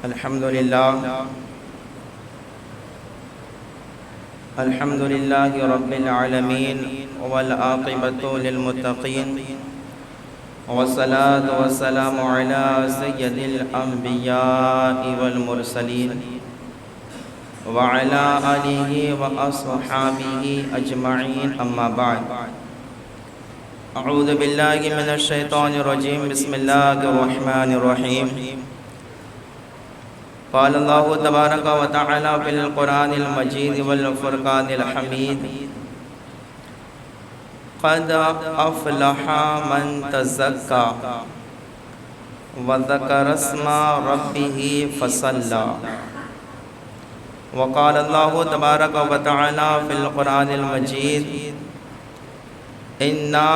الحمد لله رب العالمين والعاقبة للمتقين والصلاة والسلام على سيد الأنبياء والمرسلين وعلى آله وأصحابه أجمعين أما بعد أعوذ بالله من الشيطان الرجيم بسم الله الرحمن الرحيم قال الله تبارك وتعالى في القرآن المجيد والفرقان الحميد قد أفلح من تزكى وذكر اسم ربه فصلى وقال الله تبارك وتعالى في القرآن المجيد إنا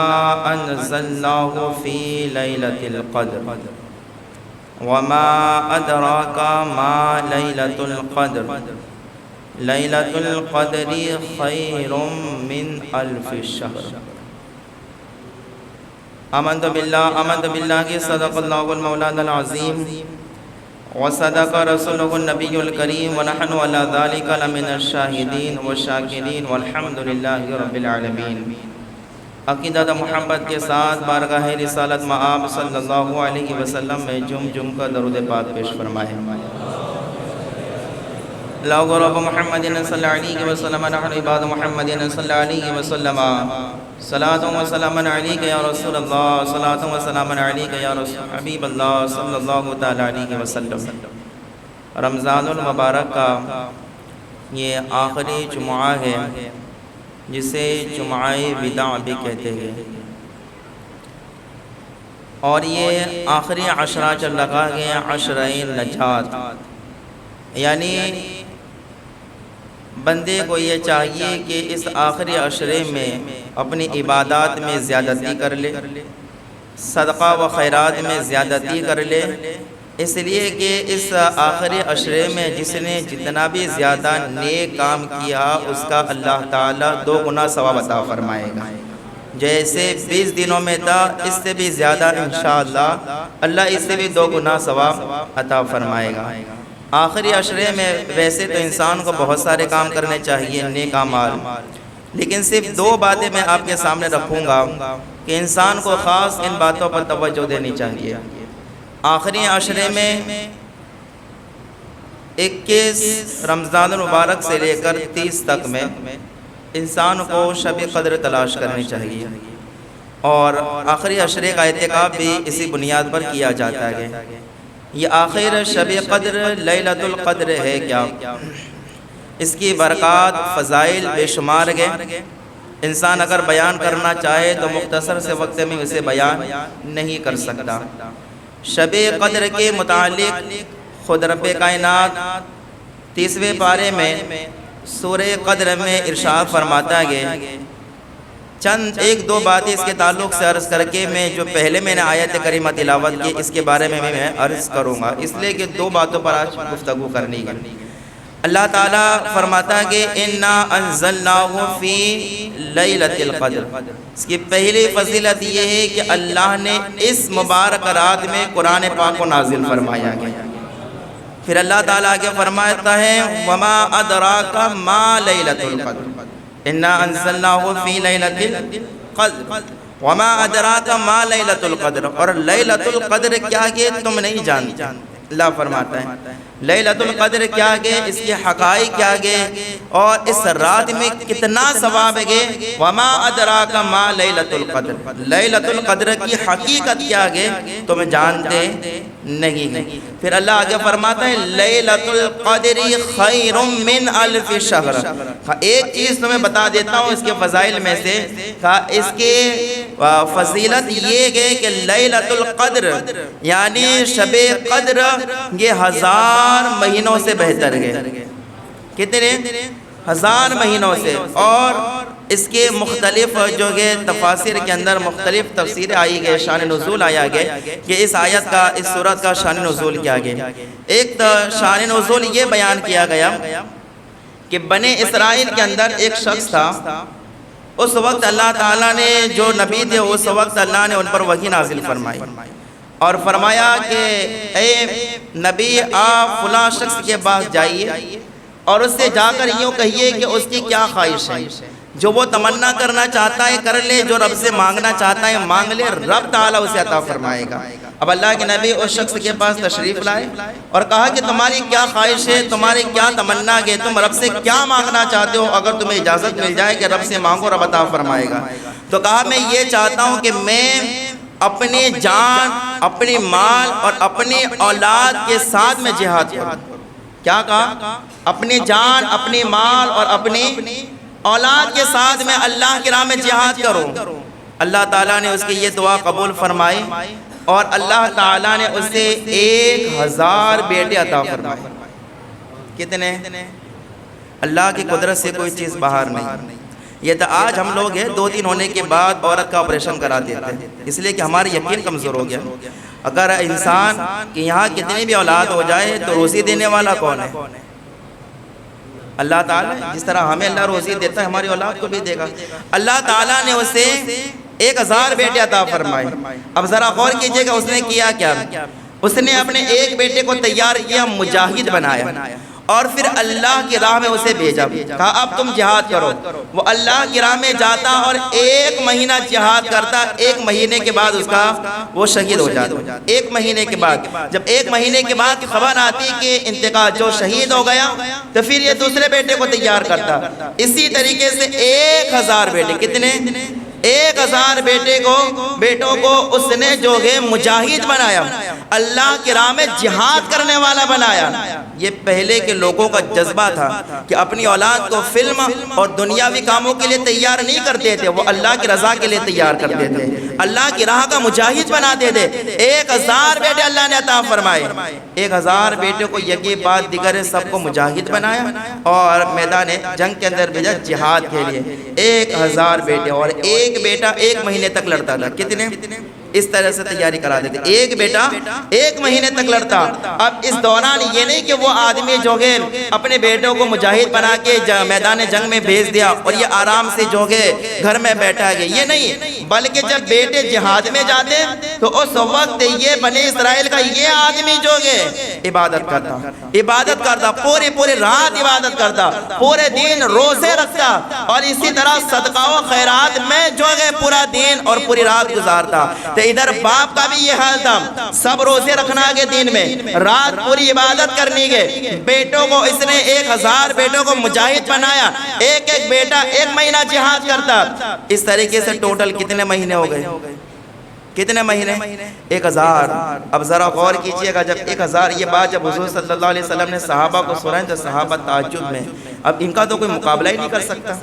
أنزلناه في ليلة القدر وما أدراك ما ليلة القدر ليلة القدر خير من ألف شهر آمنت بالله صدق الله المولانا العظيم وصدق رسوله النبي الكريم ونحن على ذلك لمن الشاهدين والشاكرين والحمد لله رب العالمين عقیدت محبت کے ساتھ بارگاہ رسالت مآب صلی اللہ علیہ وسلم میں جم کا درود پاک پیش فرمائے اللہم رب محمد صلی اللہ علیہ وسلم نحن عباد محمد صلی اللہ علیہ وسلم صلاة و سلام علیک یا رسول اللہ صلاة و سلام علیک یا رسول حبیب اللہ صلی اللہ علیہ وسلم رمضان المبارک کا یہ آخری جمعہ ہے جسے جمعہ وداع بھی کہتے ہیں اور یہ آخری عشرہ چل لگا گیا عشرہ نجات یعنی بندے کو یہ چاہیے کہ اس آخری عشرے میں اپنی عبادات میں زیادتی کر لے صدقہ و خیرات میں زیادتی کر لے اس لیے کہ اس آخری عشرے میں جس نے جتنا بھی زیادہ نیک کام کیا اس کا اللہ تعالیٰ 2 گنا ثواب عطا فرمائے گا جیسے 20 دنوں میں تھا اس سے بھی زیادہ انشاءاللہ اللہ اس سے بھی 2 گنا ثواب عطا فرمائے گا آخری عشرے میں ویسے تو انسان کو بہت سارے کام کرنے چاہیے نیک اعمال لیکن صرف 2 باتیں میں آپ کے سامنے رکھوں گا کہ انسان کو خاص ان باتوں پر توجہ دینی چاہیے آخری عشرے میں 21 رمضان المبارک سے لے کر 30 تک میں انسان کو شب قدر تلاش کرنی چاہیے اور آخری عشرے کا اعتکاف بھی اسی بنیاد پر کیا جاتا ہے یہ آخر شب قدر لیلۃ القدر ہے کیا اس کی برکات فضائل بے شمار گئے انسان اگر بیان کرنا چاہے تو مختصر سے وقت میں اسے بیان نہیں کر سکتا شب قدر کے متعلق خود رب کائنات 30ویں پارے میں سورہ قدر میں ارشاد فرماتا ہے چند 1-2 باتیں اس کے تعلق سے عرض کر کے میں جو پہلے میں نے آیت کریمہ تلاوت کی اس کے بارے میں عرض کروں گا اس لیے کہ 2 باتوں پر آج گفتگو کرنی ہے اللہ تعالیٰ فرماتا ہے کہ اِنَّا أَنزَلْنَاهُ فِي لَيْلَةِ الْقَدْرِ اس کی پہلی فضیلت یہ ہے کہ اللہ نے اس مبارک رات میں قرآن پاک کو نازل فرمایا گیا پھر اللہ تعالیٰ آگے فرماتا ہے وَمَا أَدْرَاكَ مَا لَيْلَةُ الْقَدْرِ اِنَّا أَنزَلْنَاهُ فِي لَيْلَةِ الْقَدْرِ وَمَا أَدْرَاكَ مَا لَيْلَةُ الْقَدْرِ اور لیلۃ القدر کیا کہ تم نہیں جانتے اللہ فرماتا ہے لیلۃ القدر کیا گئے اس کے حقائق کیا گئے اور اس رات میں کتنا ثواب ہے وما ادراک ما لیلۃ القدر لیلۃ القدر کی حقیقت کیا گئے تم جانتے نہیں ہیں پھر اللہ آگے فرماتا ہے لیلۃ القدر خیر من الف شہر ایک چیز تمہیں بتا دیتا ہوں اس کے فضائل میں سے اس کے فضیلت یہ ہے کہ لیلۃ القدر یعنی شب قدر یہ 1000 مہینوں سے بہتر ہے کتنے 1000 مہینوں سے اور اس کے مختلف جو ہے تفاسیر کے اندر مختلف تفسیریں آئی گئے شان نزول آیا گئے کہ اس آیت کا اس سورت کا شان نزول کیا گیا ایک شان نزول یہ بیان کیا گیا کہ بنی اسرائیل کے اندر ایک شخص تھا اس وقت اللہ تعالیٰ نے جو نبی تھے اس وقت اللہ نے ان پر وحی نازل فرمائی اور فرمایا کہ اے نبی آپ فلاں شخص کے پاس جائیے اور اس سے جا کر یوں کہیے کہ اس کی کیا خواہش ہے، جو وہ تمنا کرنا چاہتا ہے کر لے، جو رب سے مانگنا چاہتا ہے مانگ لے، رب تعالیٰ اسے عطا فرمائے گا۔ اب اللہ کے نبی اس شخص کے پاس تشریف لائے اور کہا کہ تمہاری کیا خواہش ہے، تمہاری کیا تمنا ہے، تم رب سے کیا مانگنا چاہتے ہو، اگر تمہیں اجازت مل جائے کہ رب سے مانگو رب عطا فرمائے گا۔ تو کہا میں یہ چاہتا ہوں کہ میں اپنی جان، اپنی مال اور اپنی اولاد کے ساتھ میں جہاد کروں۔ کیا کہا؟ اپنی جان، اپنی مال اور اپنی اولاد کے ساتھ میں اللہ کی راہ میں جہاد کروں۔ اللہ تعالیٰ نے اس کی یہ دعا قبول فرمائی اور اللہ تعالیٰ نے اسے 1000 بیٹے عطا فرمائے۔ کتنے؟ اللہ کی قدرت سے کوئی چیز باہر نہیں۔ یہ تو آج ہم لوگ ہیں 2 دن ہونے کے بعد عورت کا آپریشن کرا دیتے ہیں، اس لیے کہ ہماری یقین کمزور ہو گیا۔ اگر انسان کہ یہاں کتنی بھی اولاد ہو جائے تو روزی دینے والا کون ہے؟ اللہ تعالیٰ۔ جس طرح ہمیں اللہ روزی دیتا ہے ہماری اولاد کو بھی دے گا۔ اللہ تعالیٰ نے اسے 1000 بیٹے عطا فرمائے۔ اب ذرا غور کیجئے گا اس نے کیا کیا؟ اس نے اپنے ایک بیٹے کو تیار کیا، مجاہد بنایا اور پھر اللہ کی راہ میں اسے بھیجا، کہا اب تم جہاد کرو۔ وہ اللہ کی راہ میں جاتا اور 1 مہینہ جہاد کرتا، 1 مہینے کے بعد اس کا وہ شہید ہو جاتا۔ 1 مہینے کے بعد جب 1 مہینے کے بعد خبر آتی کہ انتقال جو شہید ہو گیا تو پھر یہ دوسرے بیٹے کو تیار کرتا۔ اسی طریقے سے 1000 بیٹے، کتنے؟ 1000 بیٹوں کو اس نے جو ہے مجاہد بنایا، اللہ کی راہ میں جہاد کرنے والا بنایا۔ یہ پہلے کے لوگوں کا جذبہ تھا کہ اپنی اولاد کو فلم اور دنیاوی کاموں کے لیے تیار نہیں کرتے تھے، وہ اللہ کی رضا کے لیے تیار کرتے تھے، اللہ کی راہ کا مجاہد بناتے تھے۔ 1000 بیٹے اللہ نے عطا فرمائے۔ 1000 بیٹے کو یکی بعد دیگر سب کو مجاہد بنایا اور میدان جنگ کے اندر بھیجا جہاد کے لیے۔ 1000 بیٹے اور ایک بیٹا 1 مہینے تک لڑتا تھا۔ کتنے؟ اس طرح سے تیاری کرا دیتے، ایک بیٹا 1 مہینے تک لڑتا۔ اب اس دوران یہ نہیں کہ وہ آدمی جو ہے اپنے بیٹوں کو مجاہد بنا کے میدان جنگ میں بھیج دیا اور یہ آرام سے جو ہے گھر میں بیٹھا گیا، یہ نہیں، بلکہ جب بیٹے جہاد میں جاتے تو اس وقت یہ بنی اسرائیل کا یہ آدمی جو ہے عبادت کرتا، پوری رات عبادت کرتا، پورے دن روزے رکھتا اور اسی طرح صدقہ و خیرات میں جو ہے پورا دن اور پوری رات گزارتا۔ تو ادھر باپ کا بھی یہ حال تھا، سب روزے رکھنا گے دن میں، رات پوری عبادت کرنی گے۔ بیٹوں کو اس نے 1000 بیٹوں کو مجاہد بنایا، ایک بیٹا 1 مہینہ جہاد کرتا۔ اس طریقے سے ٹوٹل کتنے مہینے ہو گئے؟ کتنے مہینے؟ 1000۔ اب ذرا غور کیجئے گا، جب 1000 یہ بات جب حضور صلی اللہ علیہ وسلم نے صحابہ کو سنائی تو صحابہ تعجب میں، اب ان کا تو کوئی مقابلہ ہی نہیں کر سکتا،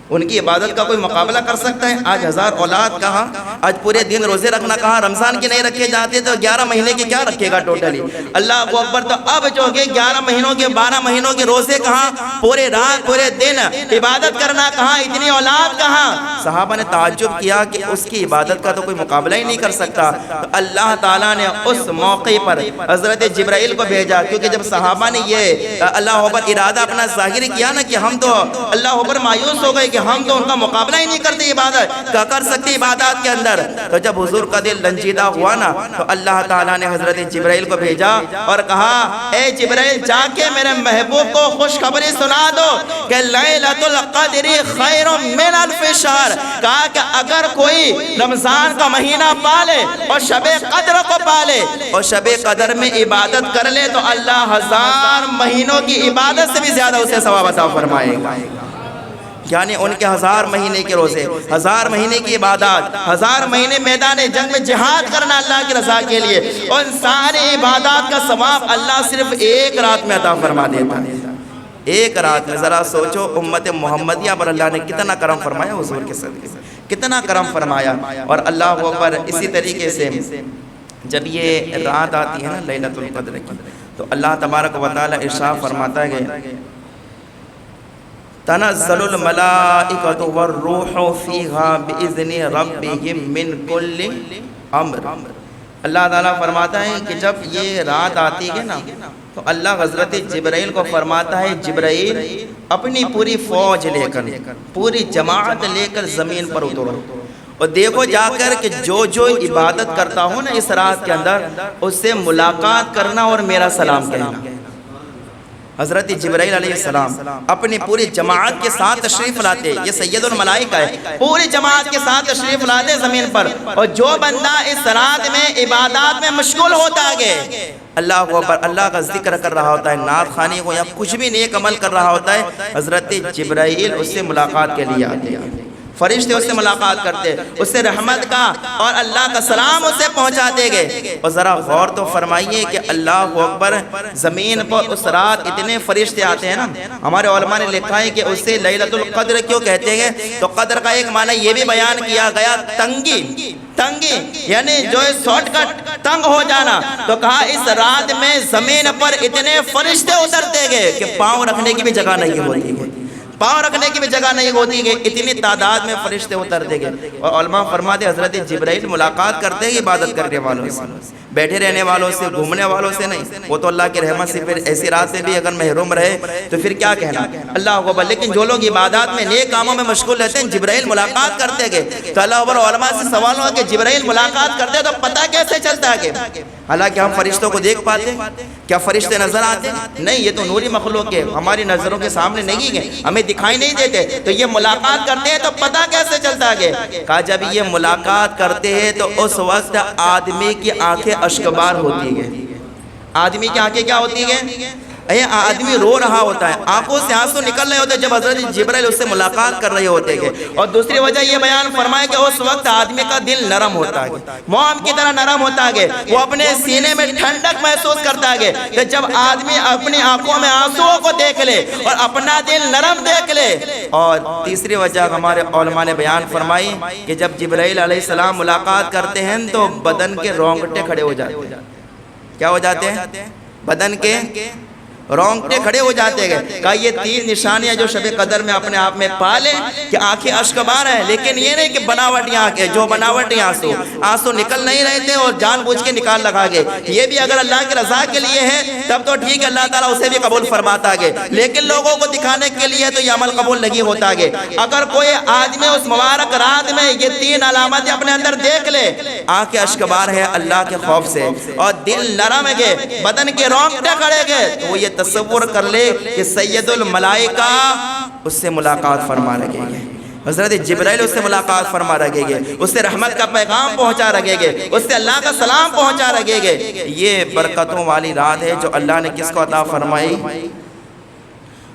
ان کی عبادت کا کوئی مقابلہ کر سکتا ہے؟ آج 1000 اولاد کہاں، آج پورے دن روزے رکھنا کہاں، رمضان کی نہیں رکھے جاتے تو 11 مہینے کے کیا رکھے گا ٹوٹلی؟ اللہ اکبر۔ تو اب جو کہ 11 مہینوں کے 12 مہینوں کے روزے کہاں، پورے رات پورے دن عبادت کرنا کہاں، اتنی اولاد کہاں؟ صحابہ نے تعجب کیا کہ اس کی عبادت کا تو کوئی مقابلہ ہی نہیں کر سکتا۔ تو اللہ تعالیٰ نے اس موقع پر حضرت جبرائیل کو بھیجا، کیونکہ جب صحابہ نے یہ اللہ اکبر ارادہ اپنا ظاہر کیا نا کہ ہم تو اللہ اکبر مایوس ہو گئے کہ ہم تو ان کا مقابلہ ہی نہیں کرتے عبادت کا کر سکتے عبادات کے اندر۔ تو جب حضور کا دل رنجیدہ ہوا نا تو اللہ تعالیٰ نے حضرت جبرائیل کو بھیجا اور کہا اے جبرائیل جا کے میرے محبوب کو خوشخبری سنا دو کہ لیلۃ القدر خیر من الف شہر۔ کہا کہ اگر کوئی رمضان کا مہینہ پالے اور شب قدر کو پالے اور شب قدر میں عبادت کر لے تو اللہ 1000 مہینوں کی عبادت سے بھی زیادہ اسے ثواب عطا فرمائے گا۔ یعنی ان کے 1000 مہینے کے روزے، 1000 مہینے کی عبادات، 1000 مہینے میدان جنگ میں جہاد کرنا اللہ کی رضا کے لیے، ان ساری عبادات کا ثواب اللہ صرف 1 رات میں عطا فرما دیتا ہے۔ 1 رات میں ذرا سوچو امت محمدیہ پر اللہ نے کتنا کرم فرمایا، حضور کے صدقے سے کتنا کرم فرمایا۔ اور اللہ اکبر، اسی طریقے سے جب یہ رات آتی ہے نا لیلۃ القدر کی تو اللہ تبارک و تعالی ارشاد فرماتا ہے کہ تنزل الملائکۃ والروح فیہا بإذن ربہم من کل امر۔ اللہ تعالیٰ فرماتا ہے کہ جب یہ رات آتی ہے نا تو اللہ حضرت جبرائیل کو فرماتا ہے جبرائیل اپنی پوری فوج لے کر، پوری جماعت لے کر زمین پر اترو اور دیکھو جا کر کہ جو عبادت کرتا ہوں نا اس رات کے اندر، اس سے ملاقات کرنا اور میرا سلام کہنا۔ حضرت جبرائیل علیہ السلام اپنی پوری جماعت کے ساتھ تشریف لاتے، یہ سید الملائکہ ہے، پوری جماعت کے ساتھ تشریف لاتے زمین پر، اور جو بندہ اس رات میں عبادات میں مشغول ہوتا ہے، اللہ اکبر، اللہ کا ذکر کر رہا ہوتا ہے، نعت خوانی کو یا کچھ بھی نیک عمل کر رہا ہوتا ہے، حضرت جبرائیل اس سے ملاقات کے لیے آتے ہیں، فرشتے اس سے ملاقات کرتے، اس سے رحمت کا اور اللہ کا سلام اسے پہنچاتے گئے۔ اور ذرا غور تو فرمائیے کہ اللہ اکبر، زمین پر اس رات اتنے فرشتے آتے ہیں نا، ہمارے علماء نے لکھا ہے کہ اسے لیلۃ القدر کیوں کہتے ہیں، تو قدر کا ایک معنی یہ بھی بیان کیا گیا تنگی، یعنی جو شارٹ کٹ، تنگ ہو جانا، تو کہا اس رات میں زمین پر اتنے فرشتے اترتے گئے کہ پاؤں رکھنے کی بھی جگہ نہیں ہوتی ہے، پاؤں رکھنے کی بھی جگہ نہیں ہوتی کہ اتنی تعداد میں فرشتے اترتے گئے۔ اور علماء فرماتے حضرت جبرائیل ملاقات کرتے ہیں عبادت کرنے والوں سے، بیٹھے رہنے والوں سے، گھومنے والوں سے نہیں، وہ تو اللہ کی رحمت سے پھر ایسی رات سے بھی اگر محروم رہے تو پھر کیا کہنا، اللہ اکبر۔ لیکن جو لوگ عبادات میں نیک کاموں میں مشغول رہتے ہیں، جبرائیل ملاقات کرتے گئے، تو اللہ اکبر، علماء سے سوال ہوا کہ جبرائیل ملاقات کرتے تو پتہ کیسے چلتا ہے؟ حالانکہ ہم فرشتوں کو دیکھ پاتے ہیں، کیا فرشتے نظر آتے ہیں؟ نہیں، یہ تو نوری مخلوق ہے، ہماری نظروں کے سامنے نہیں ہے، ہمیں دکھائی نہیں دیتے، تو یہ ملاقات کرتے ہیں تو پتہ کیسے چلتا ہے؟ کہا جب یہ ملاقات کرتے ہیں تو اس وقت آدمی کی آنکھیں اشکبار ہوتی ہے۔ آدمی کی آنکھیں کیا ہوتی ہیں؟ آدمی رو رہا ہوتا ہے، آنکھوں سے آنسو نکل رہے ہوتے ہیں جب حضرت جبرائیل اس سے ملاقات کر رہے ہوتے ہیں۔ اور دوسری وجہ یہ بیان فرمائے کہ اس وقت آدمی کا دل نرم ہوتا ہے، موم کی طرح نرم ہوتا ہے، وہ اپنے سینے میں ٹھنڈک محسوس کرتا ہے کہ جب آدمی اپنی آنکھوں میں آنسوؤں کو دیکھ لے اور اپنا دل نرم دیکھ لے۔ اور تیسری وجہ ہمارے علماء نے بیان فرمائی کہ جب جبرائیل علیہ السلام ملاقات کرتے ہیں تو بدن کے رونگٹے کھڑے ہو جاتے ہیں۔ کیا ہو جاتے ہیں؟ بدن کے رونگٹے کھڑے ہو جاتے گئے۔ کہا یہ تین نشانیاں جو شب قدر میں اپنے آپ میں پالے کہ آنکھیں اشکبار ہیں، لیکن یہ نہیں کہ بناوٹی آنکھیں، جو بناوٹی آنسو نکل نہیں رہے تھے اور جان بوجھ کے نکال لگا گئے، یہ بھی اگر اللہ کی رضا کے لیے ہے تب تو ٹھیک ہے، اللہ تعالیٰ اسے بھی قبول فرماتا ہے، لیکن لوگوں کو دکھانے کے لیے تو یہ عمل قبول نہیں ہوتا ہے۔ اگر کوئی آدمی اس مبارک رات میں یہ تین علامتیں اپنے اندر دیکھ لے، آنکھیں اشکبار ہے اللہ کے خوف سے، اور دل نرم ہے، بدن کے رونگٹے کھڑے گئے، تو وہ یہ تصور کر لے کہ سید الملائکہ اس سے ملاقات فرما رہے گے، حضرت جبرائیل اس سے ملاقات فرما رہے گے، اس سے رحمت کا پیغام پہنچا رہے گے، اس سے اللہ کا سلام پہنچا رہے گے۔ یہ برکتوں والی رات ہے جو اللہ نے کس کو عطا فرمائی؟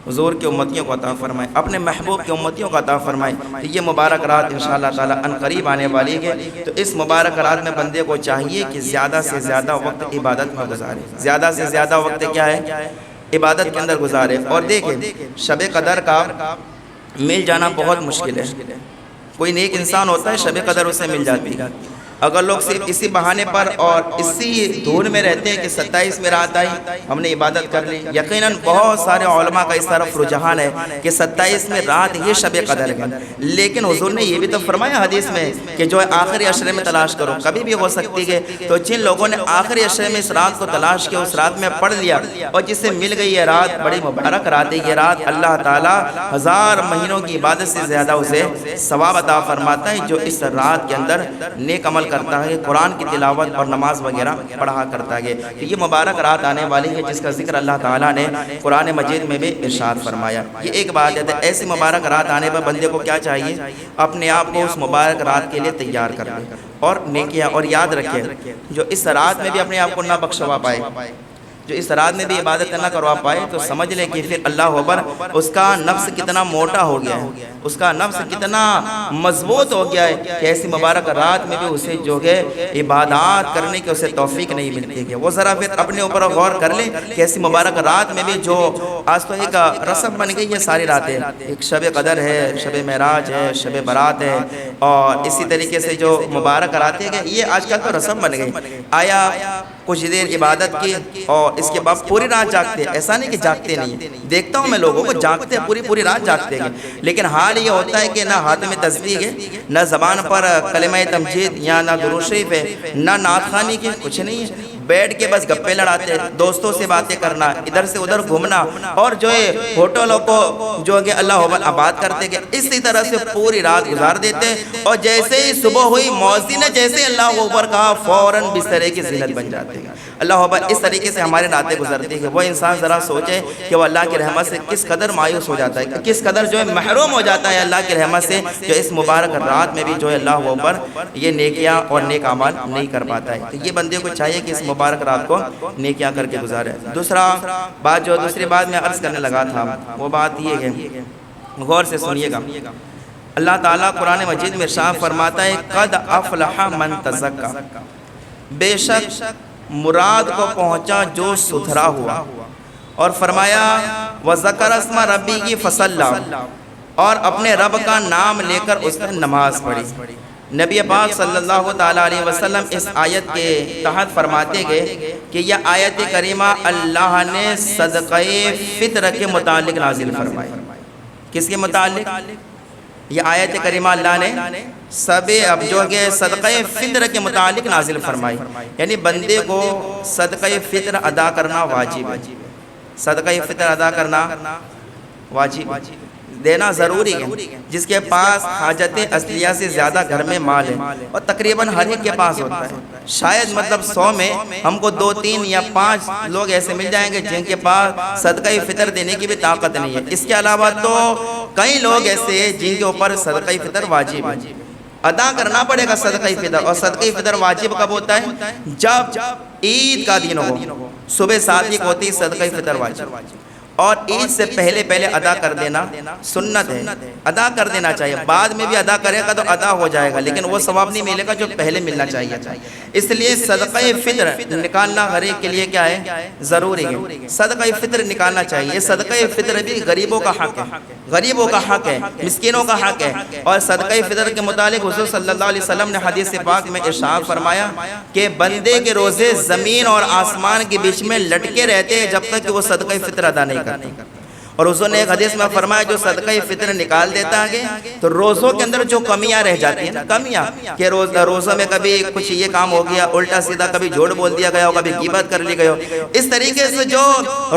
حضور کی امتیوں کو عطا فرمائے، اپنے محبوب کی امتیوں کو عطا فرمائے۔ یہ مبارک رات انشاءاللہ تعالیٰ ان قریب آنے والی ہے، تو اس مبارک رات میں بندے کو چاہیے کہ زیادہ سے زیادہ وقت عبادت میں گزارے، زیادہ سے زیادہ وقت کیا ہے؟ عبادت کے اندر گزارے۔ اور دیکھیں شب قدر کا مل جانا بہت مشکل ہے، کوئی نیک انسان ہوتا ہے شب قدر اسے مل جاتی ہے، اگر لوگ صرف اسی بہانے پر اور اسی دھون میں رہتے ہیں کہ 27 میں رات آئی ہم نے عبادت کر لی، یقیناً بہت سارے علماء کا اس طرف رجحان ہے کہ 27 میں رات یہ شب قدر ہے، لیکن حضور نے یہ بھی تو فرمایا حدیث میں کہ جو آخری عشرے میں تلاش کرو، کبھی بھی ہو سکتی ہے۔ تو جن لوگوں نے آخری عشرے میں اس رات کو تلاش کیا، اس رات میں پڑھ لیا اور جس سے مل گئی یہ رات، بڑی مبارک رات ہے یہ رات، اللہ تعالیٰ 1000 مہینوں کی عبادت سے زیادہ اسے ثواب عطا فرماتا ہے جو اس رات کے اندر نیک عمل کرتا ہے، قرآن کی تلاوت اور نماز وغیرہ پڑھا کرتا ہے۔ کہ یہ مبارک رات آنے والی ہے جس کا ذکر اللہ تعالیٰ نے قرآن مجید میں بھی ارشاد فرمایا۔ یہ ایک بات ہے، ایسی مبارک رات آنے پر بندے کو کیا چاہیے؟ اپنے آپ کو اس مبارک رات کے لیے تیار کر لے اور نیکیاں، اور یاد رکھے جو اس رات میں بھی اپنے آپ کو نہ بخشوا پائے، جو اس رات میں بھی عبادت نہ کروا پائے، تو سمجھ لے کہ پھر اللہ اکبر اس کا نفس کتنا موٹا ہو گیا ہے، اس کا نفس کتنا مضبوط ہو گیا ہے کہ ایسی مبارک رات میں بھی اسے جو ہے عبادات کرنے کی اسے توفیق نہیں ملتی ہے۔ وہ ذرا پھر اپنے اوپر غور کر لے کہ ایسی مبارک رات میں بھی جو آج تو ایک رسم بن گئی ہے ساری راتیں، ایک شب قدر ہے، شب معراج ہے، شب برات ہے، اور اسی طریقے سے جو مبارک راتیں ہیں یہ آج کل تو رسم بن گئی۔ آیا کچھ دیر عبادت کی اور اس کے بعد پوری رات جاگتے، ایسا نہیں کہ جاگتے نہیں، دیکھتا ہوں میں لوگوں کو جاگتے پوری رات جاگتے ہیں، لیکن حال یہ ہوتا ہے کہ نہ ہاتھ میں تسبیح ہے، نہ زبان پر کلمہ تمجید یا نہ درود شریف ہے، نہ نعت خوانی کے، کچھ نہیں ہے، بیٹھ کے بس گپے لڑاتے، دوستوں سے باتیں کرنا، ادھر سے ادھر گھومنا، اور جو ہے ہوٹلوں کو جو کہ اللہ اکبر آباد کرتے گئے، اسی طرح سے پوری رات گزار دیتے، اور جیسے ہی صبح ہوئی مؤذن نے جیسے اللہ اکبر کہا فوراً بسترے کی زینت بن جاتے ہیں۔ اللہ اکبر، اس طریقے سے ہمارے راتیں گزرتی ہیں۔ وہ انسان ذرا سوچے کہ وہ اللہ کی رحمت سے کس قدر مایوس ہو جاتا ہے، کس قدر جو ہے محروم ہو جاتا ہے اللہ کی رحمت سے، جو اس مبارک رات میں بھی جو ہے اللہ اکبر یہ نیکیاں اور نیک اعمال نہیں کر پاتا ہے۔ تو یہ بندے کو چاہیے کہ اس مبارک رات کو نیکیاں کر کے گزارے۔ دوسری بات میں عرض کرنے لگا تھا، وہ بات یہ ہے، غور سے سنیے گا۔ اللہ تعالیٰ قرآن مجید میں ارشاد فرماتا ہے قد افلح من تزکا، بے شک مراد کو پہنچا جو ستھرا ہوا، اور فرمایا وذکر اسم ربہ فصلی، اور اپنے رب کا نام لے کر اس نے نماز پڑھی۔ نبی پاک صلی اللہ تعالیٰ علیہ وسلم اس آیت کے تحت فرماتے گئے کہ یہ آیت کریمہ اللہ نے صدقہ فطر کے متعلق نازل فرمائی۔ کس کے متعلق؟ یہ آیت کریمہ اللہ نے اب جو کہ صدقہ فطر کے متعلق نازل فرمائی، یعنی بندے کو صدقہ فطر ادا کرنا واجب ہے، صدقہ فطر ادا کرنا واجب، دینا ضروری ہے۔ جس کے پاس حاجت اصلیہ سے زیادہ گھر میں مال ہے، اور تقریباً ہر ایک کے پاس ہوتا ہے، شاید 100 میں ہم کو 2 3 یا 5 لوگ ایسے مل جائیں گے جن کے پاس صدقہ فطر دینے کی بھی طاقت نہیں ہے۔ اس کے علاوہ تو کئی لوگ ایسے ہیں جن کے اوپر صدقہ فطر واجب ہے، ادا کرنا پڑے گا صدقہ فطر۔ اور صدقہ فطر واجب کب ہوتا ہے؟ جب عید کا دن ہو، صبح صادق ہوتی صدقہ فطر واجب، اور عید سے پہلے ادا کر دینا سنت ہے، ادا کر دینا چاہیے۔ بعد میں بھی ادا کرے گا تو ادا ہو جائے گا، لیکن وہ ثواب نہیں ملے گا جو پہلے ملنا چاہیے۔ اس لیے صدقہ فطر نکالنا ہر ایک کے لیے کیا ہے؟ ضروری ہے، صدقہ فطر نکالنا چاہیے۔ صدقہ فطر بھی غریبوں کا حق ہے، غریبوں کا حق ہے، مسکینوں کا حق ہے۔ اور صدقہ فطر کے متعلق حضور صلی اللہ علیہ وسلم نے حدیث پاک میں ارشاد فرمایا کہ بندے کے روزے زمین اور آسمان کے بیچ میں لٹکے رہتے ہیں جب تک کہ وہ صدقہ فطر ادا نہیں کرتا۔ اور حضور نے ایک حدیث میں فرمایا جو صدقہ فطر نکال دیتا ہے تو روزوں کے اندر جو کمیاں رہ جاتی ہیں، کمیاں کہ روزوں میں کبھی کچھ یہ کام ہو گیا الٹا سیدھا، کبھی جھوٹ بول دیا گیا ہو، کبھی غیبت کر لی گئی ہو، اس طریقے سے جو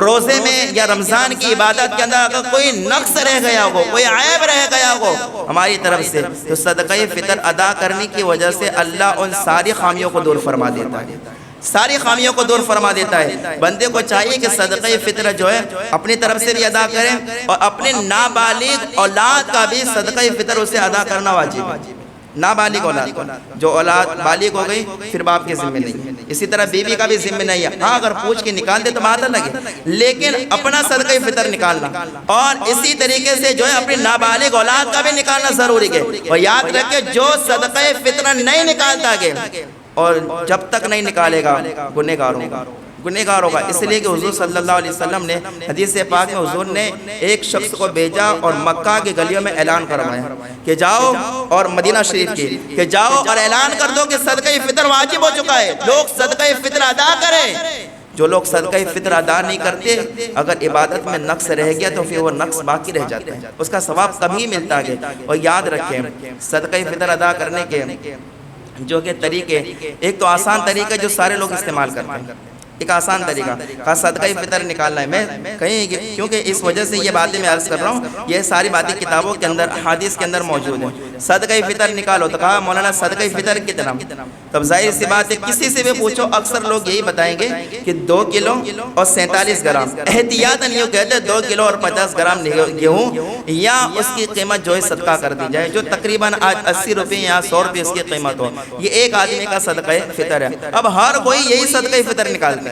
روزے میں یا رمضان کی عبادت کے اندر اگر کوئی نقص رہ گیا ہو، کوئی عیب رہ گیا ہو ہماری طرف سے، تو صدقہ فطر ادا کرنے کی وجہ سے اللہ ان ساری خامیوں کو دور فرما دیتا ہے، ساری خامیوں کو دور فرما دیتا ہے۔ بندے کو چاہیے کہ صدقہ فطر جو ہے اپنی طرف سے بھی ادا کریں، اور اپنے نابالغ اولاد کا بھی صدقہ فطر اسے ادا کرنا واجب ہے۔ نابالغ اولاد کو، جو اولاد بالغ ہو گئی پھر باپ کے ذمہ نہیں ہے، اسی طرح بیوی کا بھی ذمہ نہیں ہے۔ ہاں اگر پوچھ کے نکال دے تو بات الگ ہے، لیکن اپنا صدقہ فطر نکالنا، اور اسی طریقے سے جو ہے اپنی نابالغ اولاد کا بھی نکالنا ضروری ہے۔ اور یاد رکھے جو صدقہ فطر نہیں نکالتا گے اور جب تک نہیں نکالے گا گنہگار ہوگا۔ اس لیے کہ حضور صلی اللہ علیہ وسلم نے حدیث پاک میں حضور نے ایک شخص کو بھیجا اور مکہ کی گلیوں میں اعلان کروایا کہ جاؤ، اور مدینہ شریف کی کہ جاؤ اور اعلان کر دو کہ صدقہ فطر واجب ہو چکا ہے، لوگ صدقہ فطر ادا کریں۔ جو لوگ صدقہ فطر ادا نہیں کرتے، اگر عبادت میں نقص رہ گیا تو پھر وہ نقص باقی رہ جاتا ہے، اس کا ثواب کبھی ملتا ہے۔ اور یاد رکھیں صدقہ فطر ادا کرنے کے جو کہ طریقے، ایک تو آسان طریقہ جو سارے لوگ استعمال کرتے ہیں، ایک آسان طریقہ صدقہ فطر نکالنا ہے۔ میں کہیں کیونکہ اس وجہ سے یہ باتیں میں عرض کر رہا ہوں، یہ ساری باتیں کتابوں کے اندر حدیث کے اندر موجود ہیں۔ صدقہ فطر نکالو تو کہا مولانا صدقہ فطر کتنا؟ تب ظاہر سی بات ہے کسی سے بھی پوچھو اکثر لوگ یہی بتائیں گے کہ 2 کلو اور 47 گرام، احتیاطاً یوں کہتے ہیں 2 کلو اور 50 گرام گیہوں، یا اس کی قیمت جو ہے صدقہ کر دی جائے، جو تقریباً آج 80 روپے یا 100 روپے اس کی قیمت ہو۔ یہ ایک آدمی کا صدقہ فطر ہے۔ اب ہر کوئی یہی صدقہ فطر نکالتا ہے،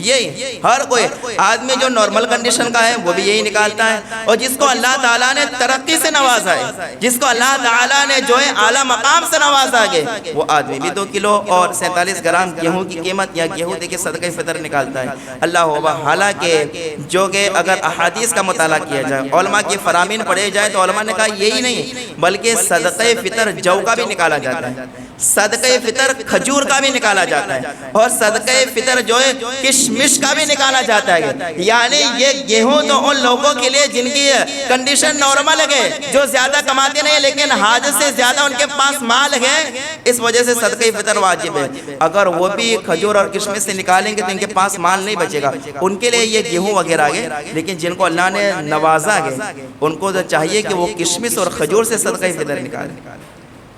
یہی ہر کوئی آدمی جو نارمل کنڈیشن کا ہے وہ بھی یہی نکالتا ہے، اور جس کو اللہ تعالیٰ نے ترقی سے نوازا ہے، جس کو اللہ تعالیٰ نے جو ہے اعلیٰ مقام سے نوازا ہے، وہ آدمی بھی 2 کلو اور 47 گرام گیہوں کی قیمت یا گیہوں دے کے صدقہ فطر نکالتا ہے۔ اللہ ہوگا، حالانکہ جو کہ اگر احادیث کا مطالعہ کیا جائے، علماء کی فرامین پڑھے جائے تو علماء نے کہا یہی نہیں بلکہ صدقہ فطر جو کا بھی نکالا جاتا ہے، صدقہ فطر کھجور کا بھی نکالا جاتا ہے، اور صدقہ فطر جو ہے کہ کشمش کا بھی نکالا جاتا ہے. یعنی یہ گیہوں تو ان لوگوں کے لیے جن کی کنڈیشن نارمل ہے, جو زیادہ کماتے نہیں لیکن حاجت سے زیادہ ان کے پاس مال ہے, اس وجہ سے صدقہ فطر واجب ہے. اگر وہ بھی کھجور اور کشمش سے نکالیں گے تو ان کے پاس مال نہیں بچے گا, ان کے لیے یہ گیہوں وغیرہ ہے. لیکن جن کو اللہ نے نوازا ہے ان کو چاہیے کہ وہ کشمش اور کھجور سے صدقہ فطر نکالیں.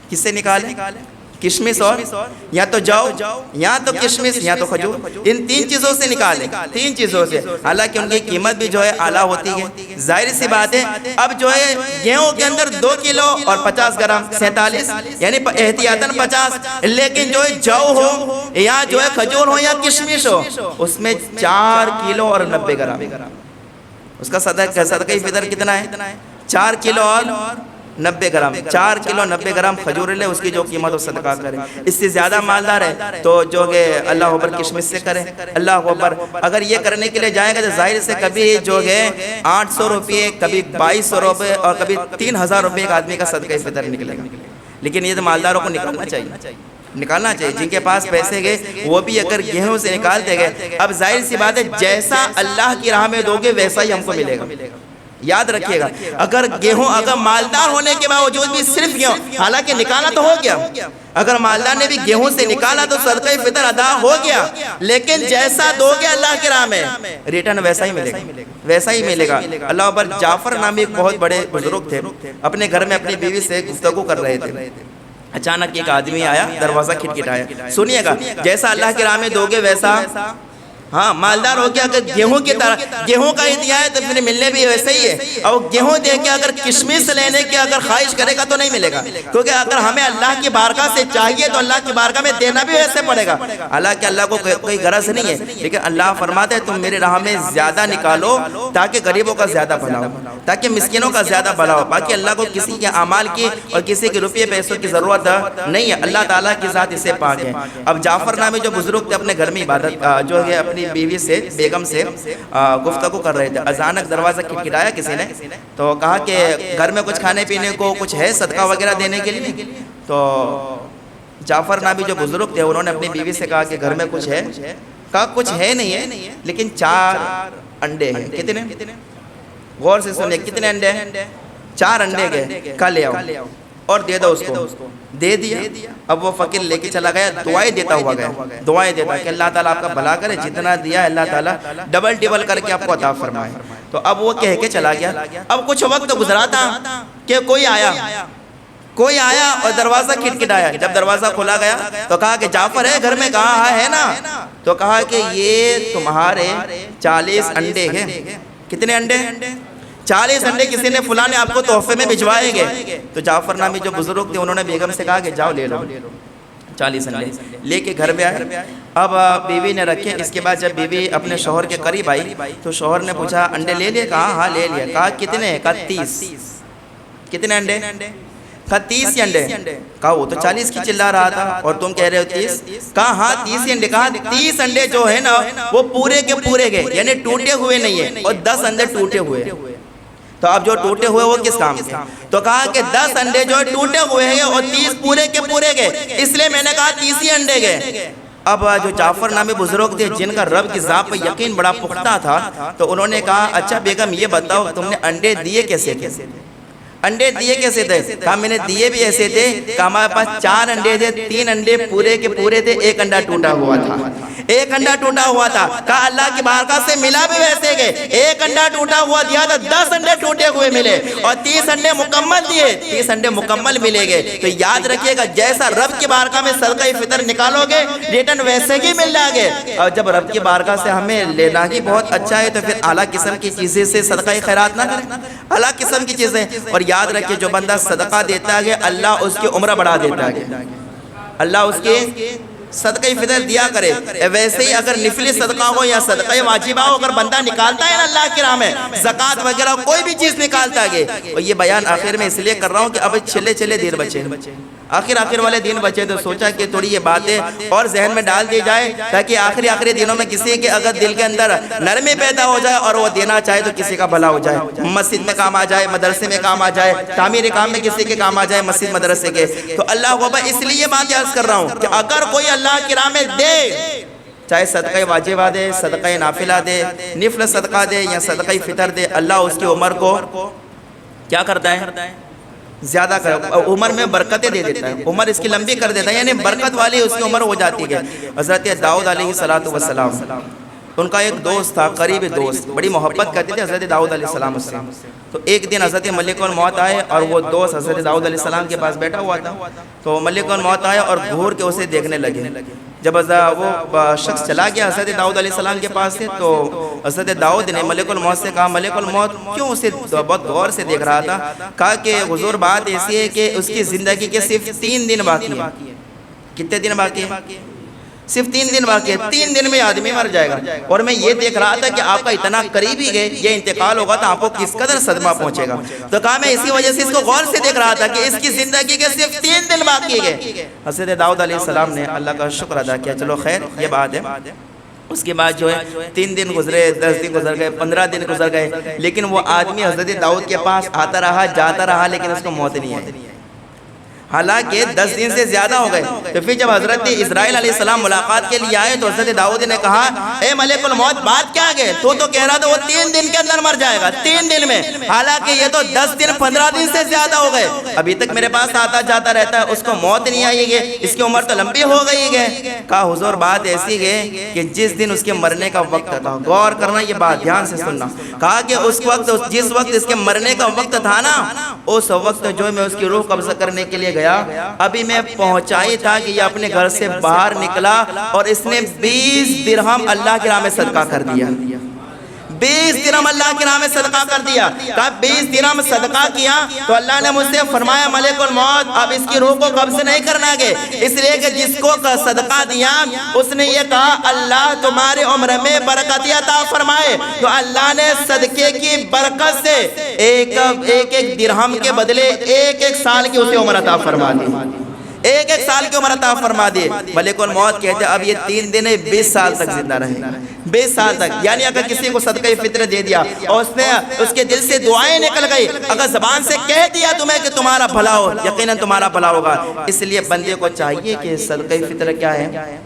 کس سے نکالیں؟ کشمش اور یا تو جاؤ یا تو کشمش یا تو کھجور, ان تین چیزوں سے نکالیں, تین چیزوں سے. حالانکہ ان کی قیمت بھی جو ہے اعلیٰ ہوتی ہے. ظاہر سی بات ہے اب جو ہے گیہوں کے اندر 2 کلو اور 50 گرام 47 یعنی احتیاطاً 50, لیکن جو ہے جاؤ ہو یا جو ہے کھجور ہو یا کشمش ہو اس میں 4 کلو اور 90 گرام. اس کا صدقہ فطر کتنا ہے؟ 4 کلو اور 90 گرام. 4 کلو 90 گرام کھجور لے, اس کی جو قیمت ہو صدقہ کرے. اس سے زیادہ مالدار ہے تو جو کہ اللہ اکبر کشمش سے کرے. اللہ اکبر اگر یہ کرنے کے لیے جائے گا تو ظاہر سے کبھی جو ہے 800 روپے, کبھی 2200 روپے اور کبھی 3000 روپے ایک آدمی کا صدقہ فطر نکلے گا. لیکن یہ تو مالداروں کو نکالنا چاہیے, جن کے پاس پیسے گئے وہ بھی اگر گیہوں سے نکالتے گئے. اب ظاہر سی بات ہے جیسا اللہ کی راہ میں دو گے ویسا ہی ہم کو ملے گا. یاد رکھیے گا, اگر گیہوں اگر مالدار ہونے کے باوجود بھی صرف گیہوں, حالانکہ نکالا تو ہو گیا, اگر مالدار نے بھی گیہوں سے نکالا تو صدقہ فطر ادا ہو گیا, لیکن جیسا دو گے اللہ کی راہ میں ریٹرن ویسا ہی ملے گا. اللہ اکبر. جعفر نامی ایک بہت بڑے بزرگ تھے, اپنے گھر میں اپنی بیوی سے گفتگو کر رہے تھے. اچانک ایک آدمی آیا, دروازہ کھٹکھٹایا. سنیے گا, جیسا اللہ کی راہ میں دو گے ویسا, ہاں مالدار ہو گیا. اگر گیہوں کی طرح گیہوں کا ہی دیا ہے تو پھر ملنے بھی ویسے ہی ہے, اور گیہوں دے کے اگر کشمش لینے کی اگر خواہش کرے گا تو نہیں ملے گا, کیونکہ اگر ہمیں اللہ کی بارگاہ سے چاہیے تو اللہ کی بارگاہ میں دینا بھی ویسے پڑے گا. حالانکہ اللہ کو کوئی غرض نہیں ہے, لیکن اللہ فرماتے ہیں تم میرے راہ میں زیادہ نکالو تاکہ غریبوں کا زیادہ بھلا ہو, تاکہ مسکینوں کا زیادہ بھلا ہو. باقی اللہ کو کسی کے اعمال کی اور کسی کے روپے پیسوں کی ضرورت نہیں ہے, اللہ تعالیٰ کی ذات اسے پاک ہے. اب جعفر نامی جو بزرگ تھے اپنے گھر میں عبادت جو ہے اپنی بیوی سے بیگم سے گفتگو کر رہے تھے. اچانک دروازہ کھٹکھٹایا کسی نے, تو کہا کہ گھر میں کچھ کھانے پینے کو کچھ ہے صدقہ وغیرہ دینے کے لیے. تو جعفر نامی جو بزرگ تھے انہوں نے اپنی بیوی سے کہا کہ گھر میں کچھ ہے؟ کہا کچھ ہے نہیں ہے, لیکن 4 انڈے ہیں. کتنے؟ غور سے سنیں, کتنے انڈے ہیں؟ 4 انڈے گئے, کھا لے آؤ اور دے دو اس کو. دے دیا. اب وہ فقیر لے کے چلا گیا, دعائیں دیتا ہوا گیا, دعائیں دیتا کہ اللہ تعالیٰ آپ کا بھلا کرے, جتنا دیا ہے اللہ تعالیٰ ڈبل کر کے آپ کو عطا فرمائے. تو اب وہ کہہ کے چلا گیا. اب کچھ وقت گزرا تھا کہ کوئی آیا اور دروازہ کھٹکھٹایا. جب دروازہ کھولا گیا تو کہا کہ جعفر ہے گھر میں؟ کہا ہے نا. تو کہا کہ یہ تمہارے 40 انڈے ہیں. کتنے انڈے؟ 40 انڈے کسی نے فلاں نے آپ کو تحفے میں بھجوائے گے. تو جعفر نامی جو بزرگ تھے انہوں نے بیگم سے کہا کہ جاؤ لے لو. 40 انڈے لے کے گھر میں آئے. اب بیوی نے رکھے. اس کے بعد جب بیوی اپنے شوہر کے قریب آئی تو شوہر نے پوچھا انڈے لے لیے؟ کہا ہاں لے لیا. کہا کتنے ہیں؟ کہا 30. کتنے انڈے؟ کہا 30 انڈے. کہا وہ تو 40 کی چلا رہا تھا اور تم کہہ رہے ہو 30. کہا ہاں 30 انڈے. کہا 30 انڈے جو ہے نا وہ پورے کے پورے گئے, یعنی ٹوٹے ہوئے نہیں ہیں, اور 10 انڈے ٹوٹے ہوئے. تو اب جو ٹوٹے ہوئے وہ کس کام کے؟ تو کہا کہ 10 انڈے جو ٹوٹے ہوئے ہیں اور 30 پورے کے پورے گئے, اس لیے میں نے کہا 30 ہی انڈے گئے. اب جو جعفر نامی بزرگ تھے جن کا رب کی ذات پہ یقین بڑا پختہ تھا, تو انہوں نے کہا اچھا بیگم یہ بتاؤ تم نے انڈے دیے کیسے تھے؟ انڈے دیے کیسے تھے؟ کہا میں نے دیے بھی ایسے تھے کہ ہمارے پاس 4 انڈے تھے, 3 انڈے پورے کے پورے تھے, 1 انڈا ٹوٹا ہوا تھا. 1 انڈا ٹوٹا ہوا تھا. کہا اللہ کی بارگاہ سے ملا بھی ویسے گئے. 1 انڈا ٹوٹا ہوا دیا تو 10 انڈے ٹوٹے ہوئے ملے, اور 30 انڈے مکمل دیے, 30 انڈے مکمل ملے گئے. تو یاد رکھیے گا جیسا رب کی بارگاہ میں صدقہ فطر نکالو گے ریٹرن ویسے ہی مل جائے گے. اور جب رب کی بارگاہ سے ہمیں لینا ہی بہت اچھا ہے تو پھر اعلیٰ قسم کی چیزیں سے صدقہ خیرات نہ کریں, اعلیٰ قسم کی چیزیں. اور یاد رکھیے جو بندہ صدقہ دیتا ہے اللہ اس کی عمر بڑھا دیتا ہے, اللہ اس کے صدقہ فطر دیا کرے. ویسے ہی اگر نفلی صدقہ ہو یا صدقہ واجبہ ہو اگر بندہ نکالتا ہے نا اللہ کی راہ میں, زکوٰۃ وغیرہ کوئی بھی چیز نکالتا ہے. اور یہ بیان آخر میں اس لیے کر رہا ہوں کہ اب چھلے دیر بچے, آخر والے دن بچے, تو سوچا کہ تھوڑی یہ باتیں اور ذہن میں ڈال دی جائے تاکہ آخری دنوں میں کسی کے اگر دل کے اندر نرمی پیدا ہو جائے اور وہ دینا چاہے تو کسی کا بھلا ہو جائے, مسجد میں کام آ جائے, مدرسے میں کام آ جائے, تعمیری کام میں کسی کے کام آ جائے, مسجد مدرسے کے. تو اللہ کو اس لیے بات عرض کر رہا ہوں کہ اگر کوئی اللہ کی راہ میں دے چاہے صدقہ واجبہ دے، صدقہ نافلہ دے، نفل صدقہ دے یا صدقہ فطر دے، اللہ اس کی عمر کو کیا کرتا ہے؟ زیادہ عمر میں برکتیں دے دیتا ہے، عمر اس کی لمبی کر دیتا ہے، یعنی برکت والی اس کی عمر ہو جاتی ہے۔ حضرت داؤد علیہ السلام، ان کا ایک دوست تھا، قریبی دوست، بڑی محبت کرتے تھے حضرت داؤد علیہ السلام اس سے۔ تو ایک دن حضرت ملک الموت آئے اور وہ دوست حضرت داؤد علیہ السلام کے پاس بیٹھا ہوا تھا، تو ملک الموت آئے اور گھور کے اسے دیکھنے لگے۔ جب وہ شخص چلا گیا حضرت داؤد علیہ السلام کے پاس سے، تو حضرت داؤد نے ملک الموت سے کہا، ملک الموت کیوں اسے بہت غور سے دیکھ رہا تھا؟ کہا کہ حضور بات ایسی ہے کہ اس کی زندگی کے صرف 3 دن باقی ہیں۔ کتنے دن باقی ہیں؟ صرف 3 دن باقی ہے، 3 دن میں آدمی مر جائے گا، اور میں یہ دیکھ رہا تھا کہ آپ کا اتنا قریبی ہے، یہ انتقال ہوگا تو آپ کو کس قدر صدمہ پہنچے گا۔ تو کہا میں اسی وجہ سے اس کو غور سے دیکھ رہا تھا کہ اس کی زندگی کے صرف 3 دن باقی ہے۔ حضرت داؤد علیہ السلام نے اللہ کا شکر ادا کیا، چلو خیر یہ بات ہے۔ اس کے بعد جو ہے 3 دن گزرے، 10 دن گزر گئے، 15 دن گزر گئے، لیکن وہ آدمی حضرت داؤد کے پاس آتا رہا، جاتا رہا، لیکن اس کو موت نہیں آئی۔ حالانکہ 10 دن سے زیادہ ہو گئے۔ تو پھر جب حضرت اسرائیل علیہ السلام ملاقات کے لیے آئے تو حضرت داؤد نے کہا، اے ملک الموت بات کیا گئے؟ تو کہہ رہا تھا وہ 3 دن کے اندر مر جائے گا، 3 دن میں، حالانکہ یہ تو 10 دن 15 دن سے زیادہ ہو گئے، ابھی تک میرے پاس آتا جاتا رہتا ہے، اس کو موت نہیں آئی ہے، اس کی عمر تو لمبی ہو گئی ہے۔ کہا حضور بات ایسی ہے کہ جس دن اس کے مرنے کا وقت تھا، غور کرنا یہ بات دھیان سے سننا، کہا کہ اس وقت جس وقت اس کے مرنے کا وقت تھا نا، اس وقت جو میں اس کی روح قبضہ کرنے کے لیے گیا، ابھی میں پہنچا ہی تھا کہ یہ اپنے گھر سے باہر نکلا اور اس نے 20 درہم اللہ کی راہ میں صدقہ کر دیا۔ 20 درہم اللہ کی راہ میں صدقہ کر دیا۔ کہا 20 درہم صدقہ کیا تو اللہ نے مجھ سے فرمایا ملک الموت اب اس کی روح کو قبض نہیں کرنا گے، اس لیے کہ جس کو صدقہ دیا اس نے یہ کہا اللہ تمہاری عمر میں برکت عطا فرمائے، تو اللہ نے صدقے کی برکت سے ایک درہم کے بدلے ایک سال کی اسے عمر عطا فرما دی، ایک سال کی عمر عطا فرما دی۔ ملک الموت کہتے ہیں اب یہ 3 دن 20 سال تک زندہ رہے، 20 سال تک، یعنی اگر کسی کو صدقہ فطر دے دیا اور اس کے دل سے دعائیں نکل گئی، اگر زبان سے کہہ دیا تمہیں کہ تمہارا بھلا ہو، یقیناً تمہارا بھلا ہوگا۔ اس لیے بندے کو چاہیے کہ صدقہ فطر کیا ہے؟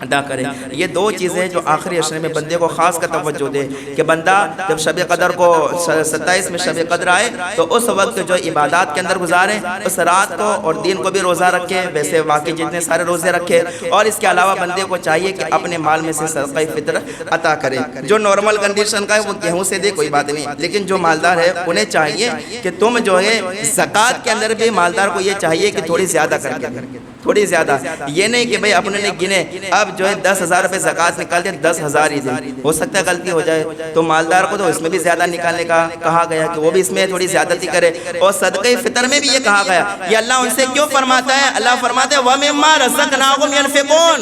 ادا کرے۔ یہ 2 چیزیں جو آخری عشرے میں بندے کو خاص کا توجہ دے کہ بندہ جب شب قدر کو 27 میں شب قدر آئے تو اس وقت جو عبادات کے اندر گزارے، اس رات کو اور دین کو بھی روزہ رکھے، ویسے واقعی جتنے سارے روزے رکھے، اور اس کے علاوہ بندے کو چاہیے کہ اپنے مال میں سے صدقہ فطر عطا کرے۔ جو نارمل کنڈیشن کا ہے وہ گیہوں سے دے، کوئی بات نہیں، لیکن جو مالدار ہے انہیں چاہیے کہ تم جو ہے زکوٰۃ کے اندر بھی مالدار کو یہ چاہیے کہ تھوڑی زیادہ کر کے، تھوڑی زیادہ، یہ نہیں کہ بھئی اپنے نے گنے اب جو ہے 10,000 روپے زکوٰۃ نکال دیں، 10,000 ہی دیں، ہو سکتا ہے غلطی ہو جائے، تو مالدار کو تو اس میں بھی زیادہ نکالنے کا کہا گیا کہ وہ بھی اس میں تھوڑی زیادتی کرے، اور صدقہ فطر میں بھی یہ کہا گیا۔ یہ اللہ ان سے کیوں فرماتا ہے؟ اللہ فرماتا ہے وَمِمَّا رَزَقْنَاهُمْ يَنْفِقُونَ،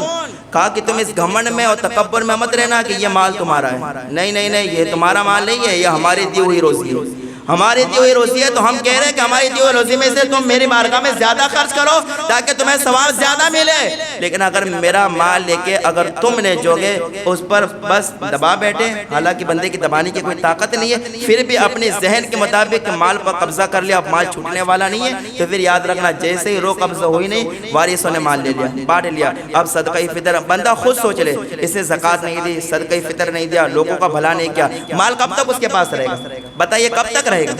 کہا کہ تم اس گھمنڈ میں اور تکبر میں مت رہنا کہ یہ مال تمہارا ہے، نہیں نہیں نہیں، یہ تمہارا مال نہیں ہے، یہ ہماری دی ہوئی روزی ہے، ہماری دی ہوئی روزی ہے، تو ہم کہہ رہے ہیں کہ ہماری دی ہوئی روزی میں سے تم میری بارگاہ میں زیادہ خرچ کرو تاکہ تمہیں ثواب زیادہ ملے، لیکن اگر میرا مال لے کے اگر تم نے جو ہے اس پر بس دبا بیٹھے، حالانکہ بندے کی دبانے کی کوئی طاقت نہیں ہے، پھر بھی اپنے ذہن کے مطابق مال پر قبضہ کر لیا، اب مال چھوٹنے والا نہیں ہے، تو پھر یاد رکھنا جیسے ہی روح قبضہ ہوئی نہیں، وارثوں نے مال لے لیا، بانٹ لیا۔ اب صدقہ فطر بندہ خود سوچ لے، اسے زکوٰۃ نہیں دی، صدقہ فطر نہیں دیا، لوگوں کا بھلا نہیں کیا، مال کب تک اس کے پاس رہے گا؟ بتائیے کب تک رہے گا؟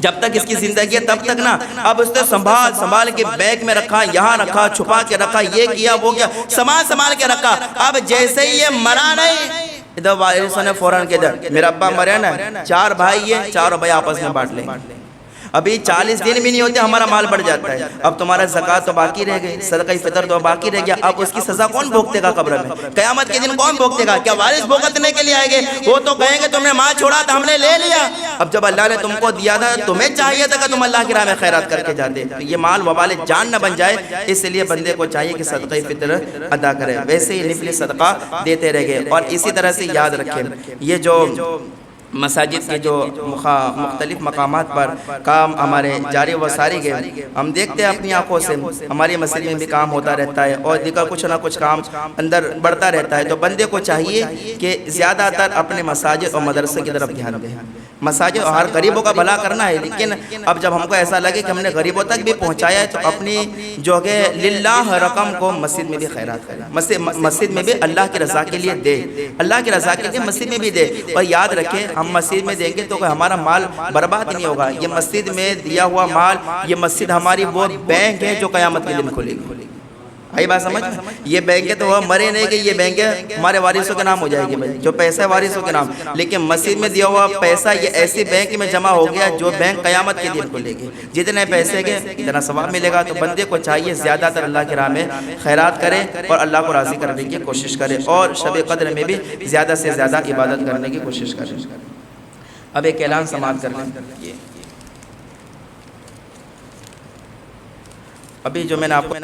جب تک اس کی زندگی ہے تب تک نا۔ اب اس نے سنبھال کے بیگ میں رکھا، یہاں رکھا، چھپا کے رکھا، یہ کیا وہ کیا، سنبھال کے رکھا، اب جیسے ہی یہ مرا نہیں، ادھر وارثوں نے فوراً کے ادھر میرا ابا مرے نا، 4 بھائی ہیں، 4 بھائی آپس میں بانٹ لیں، ابھی 40 دن بھی نہیں ہوتے ہمارا مال بڑھ جاتا ہے، اب تمہارا زکوٰۃ تو باقی رہ گئی، صدقہ فطر تو باقی رہ گیا، اب اس کی سزا کون بھوگتے گا قبر میں؟ قیامت کے دن کون بھوگتے گا؟ کیا وارث بھگتنے کے لیے آئیں گے؟ وہ تو کہیں گے تم نے مال چھوڑا تھا ہم نے لے لیا، اب جب اللہ نے تم کو دیا تھا تمہیں چاہیے تھا کہ تم اللہ کی راہ میں خیرات کر کے جاتے، تو یہ مال وبال جان نہ بن جائے، اس لیے بندے کو چاہیے کہ صدقہ فطر ادا کرے، ویسے ہی نفلی صدقہ دیتے رہ گئے۔ اور اسی طرح سے یاد رکھیں یہ جو مساجد کے جو مختلف مقامات پر کام ہمارے جاری و ساری گئے، ہم دیکھتے ہیں اپنی آنکھوں سے، ہماری مسجد میں بھی کام ہوتا رہتا ہے اور دیگر کچھ نہ کچھ کام اندر بڑھتا رہتا ہے، تو بندے کو چاہیے کہ زیادہ تر اپنے مساجد اور مدرسے کی طرف دھیان دیں، مساجد اور ہر غریبوں کا بھلا کرنا ہے، لیکن اب جب ہم کو ایسا لگے کہ ہم نے غریبوں تک بھی پہنچایا ہے تو اپنی جو کہ للہ رقم کو مسجد میں بھی خیرات کریں، مسجد میں بھی اللہ کی رضا کے لیے دے، اللہ کی رضا کے لیے مسجد میں بھی دے۔ اور یاد رکھیں ہم مسجد میں دیں گے تو ہمارا مال برباد نہیں ہوگا، یہ مسجد میں دیا ہوا مال، یہ مسجد ہماری وہ بینک ہے جو قیامت کے دن کھلے گی۔ آئی بات سمجھ؟ یہ بینک ہے تو وہ مرے نہیں کہ یہ بینک ہے ہمارے وارثوں کے نام ہو جائے گی بھائی، جو پیسہ ہے وارثوں کے نام، لیکن مسجد میں دیا ہوا پیسہ یہ ایسی بینک میں جمع ہو گیا جو بینک قیامت کے دن کھلے گی، جتنے پیسے کے اتنا ثواب ملے گا۔ تو بندے کو چاہیے زیادہ تر اللہ کی راہ میں خیرات کرے اور اللہ کو راضی کرنے کی کوشش کرے، اور شب قدر میں بھی زیادہ سے زیادہ عبادت کرنے کی کوشش کرے۔ اب ایک اعلان سماعت کر لیں۔ ابھی جو میں نے آپ کو